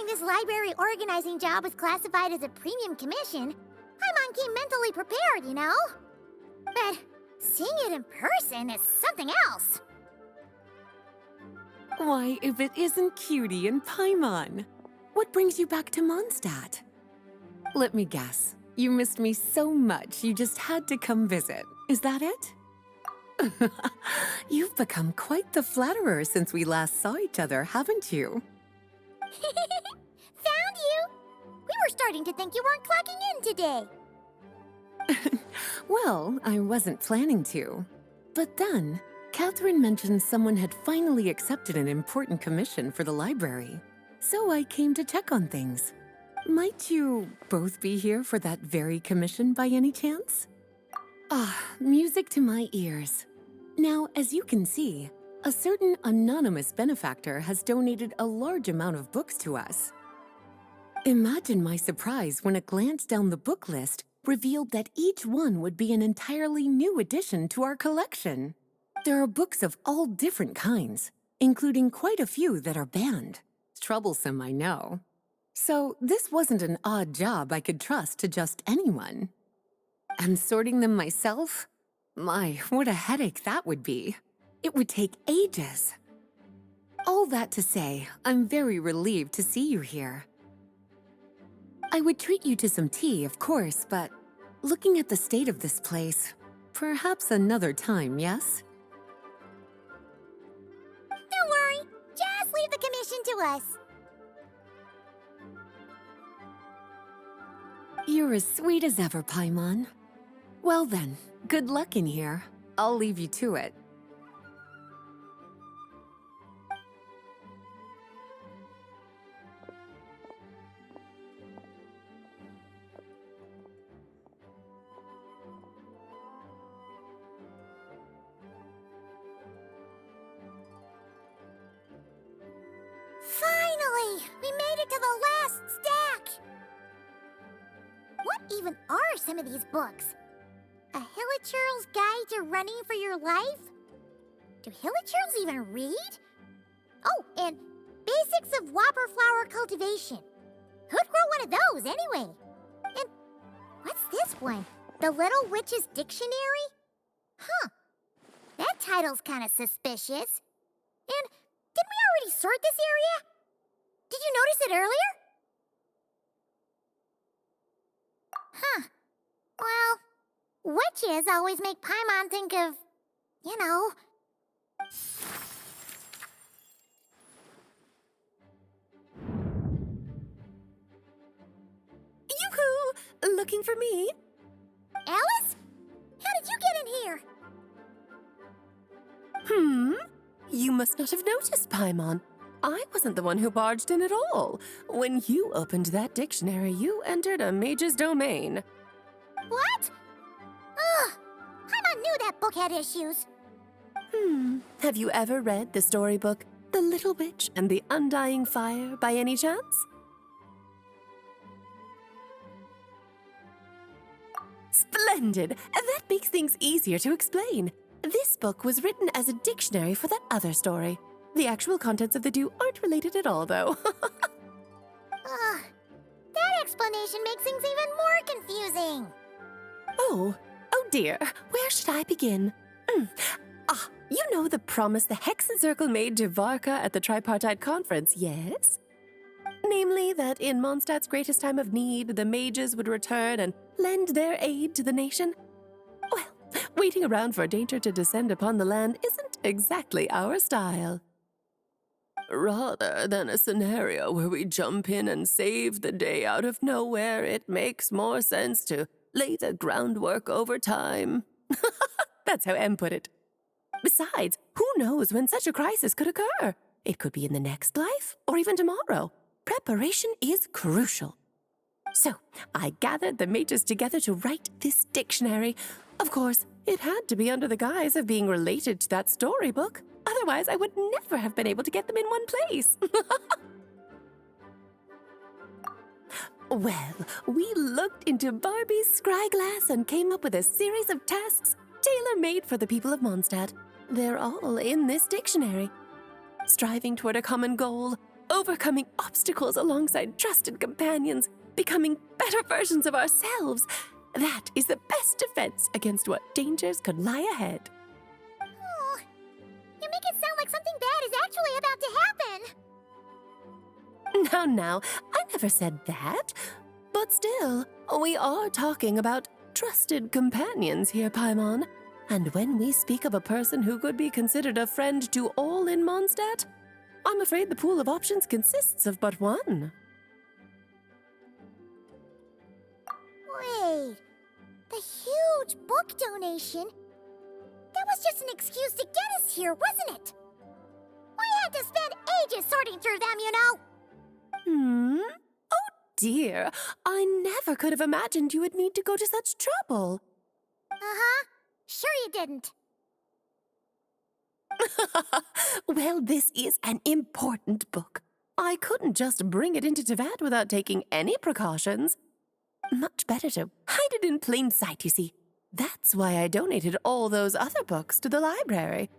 this library organizing job was classified as a premium commission, Paimon came mentally prepared, you know? But seeing it in person is something else. Why, if it isn't Cutie and Paimon? What brings you back to Mondstadt? Let me guess. You missed me so much you just had to come visit. Is that it? You've become quite the flatterer since we last saw each other, haven't you? Found you! We were starting to think you weren't clocking in today. Well, I wasn't planning to. But then, Catherine mentioned someone had finally accepted an important commission for the library. So I came to check on things. Might you both be here for that very commission by any chance? Ah, music to my ears. Now, as you can see, a certain anonymous benefactor has donated a large amount of books to us. Imagine my surprise when a glance down the book list revealed that each one would be an entirely new addition to our collection. There are books of all different kinds, including quite a few that are banned. Troublesome, I know. So this wasn't an odd job I could trust to just anyone. And sorting them myself? My, what a headache that would be. It would take ages. All that to say, I'm very relieved to see you here. I would treat you to some tea, of course, but looking at the state of this place, perhaps another time, yes? Don't worry, just leave the commission to us. You're as sweet as ever, Paimon. Well then, good luck in here. I'll leave you to it. Finally! We made it to the last stack! What even are some of these books? A Hilichurl's Guide to Running for Your Life? Do Hilichurls even read? Oh, and Basics of Whopper Flower Cultivation. Who'd grow one of those, anyway? And what's this one? The Little Witch's Dictionary? Huh. That title's kind of suspicious. And didn't we already sort this area? Did you notice it earlier? Huh. Well, witches always make Paimon think of, you know... Yoo-hoo! Looking for me? Alice? How did you get in here? You must not have noticed, Paimon. I wasn't the one who barged in at all. When you opened that dictionary, you entered a mage's domain. What? Ugh! Paimon knew that book had issues. Have you ever read the storybook, The Little Witch and the Undying Fire, by any chance? Splendid! That makes things easier to explain. This book was written as a dictionary for that other story. The actual contents of the two aren't related at all, though. Ugh. That explanation makes things even more confusing. Oh dear. Where should I begin? You know the promise the Hexen Circle made to Varka at the Tripartite Conference, yes? Namely, that in Mondstadt's greatest time of need, the mages would return and lend their aid to the nation? Well, waiting around for danger to descend upon the land isn't exactly our style. Rather than a scenario where we jump in and save the day out of nowhere, it makes more sense to lay the groundwork over time. That's how Em put it. Besides, who knows when such a crisis could occur? It could be in the next life, or even tomorrow. Preparation is crucial. So, I gathered the mages together to write this dictionary. Of course, it had to be under the guise of being related to that storybook. Otherwise, I would never have been able to get them in one place. Well, we looked into Barbie's scryglass and came up with a series of tasks tailor-made for the people of Mondstadt. They're all in this dictionary. Striving toward a common goal, overcoming obstacles alongside trusted companions, becoming better versions of ourselves. That is the best defense against what dangers could lie ahead. Oh, you make it sound like something bad is actually about to happen. Now, I never said that. But still, we are talking about trusted companions here, Paimon. And when we speak of a person who could be considered a friend to all in Mondstadt, I'm afraid the pool of options consists of but one. Wait, the huge book donation? That was just an excuse to get us here, wasn't it? We had to spend ages sorting through them, you know. Oh dear, I never could have imagined you would need to go to such trouble. Uh-huh. Sure you didn't. Well, this is an important book. I couldn't just bring it into Teyvat without taking any precautions. Much better to hide it in plain sight, you see. That's why I donated all those other books to the library.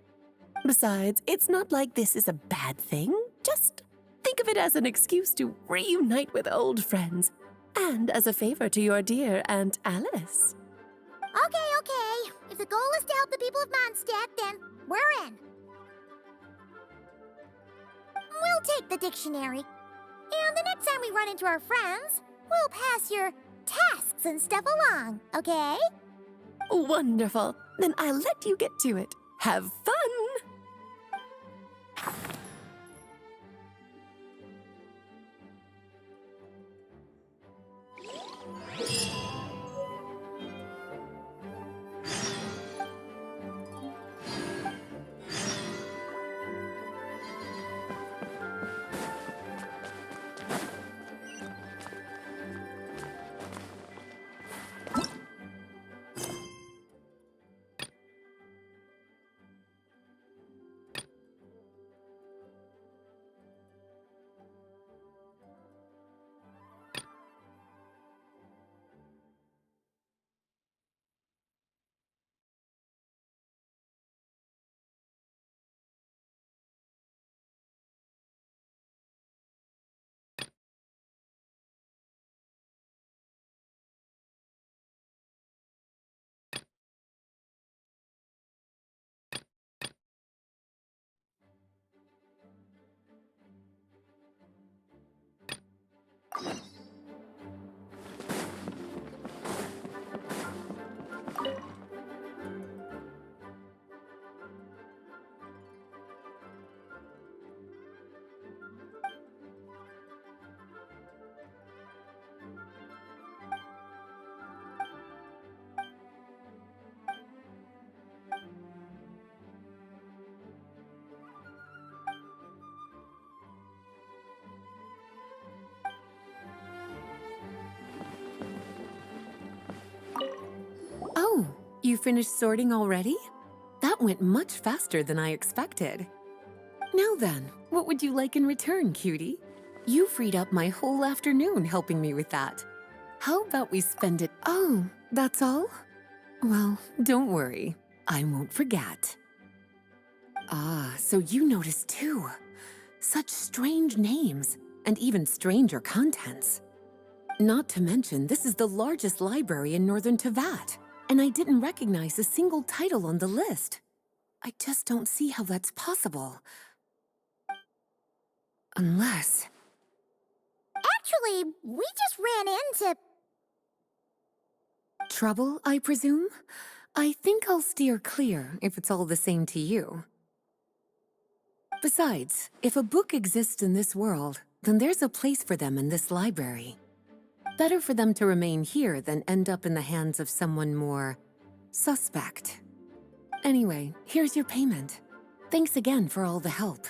Besides, it's not like this is a bad thing. Just think of it as an excuse to reunite with old friends. And as a favor to your dear Aunt Alice. Okay. If the goal is to help the people of Mondstadt, then we're in. We'll take the dictionary. And the next time we run into our friends, we'll pass your tasks and stuff along, okay? Wonderful. Then I'll let you get to it. Have fun! Oh, you finished sorting already? That went much faster than I expected. Now then, what would you like in return, cutie? You freed up my whole afternoon helping me with that. How about we spend it— Oh, that's all? Well, don't worry. I won't forget. Ah, so you noticed too. Such strange names, and even stranger contents. Not to mention, this is the largest library in northern Teyvat, and I didn't recognize a single title on the list. I just don't see how that's possible. Unless— Actually, we just ran into... Trouble, I presume? I think I'll steer clear if it's all the same to you. Besides, if a book exists in this world, then there's a place for them in this library. Better for them to remain here than end up in the hands of someone more suspect. Anyway, here's your payment. Thanks again for all the help.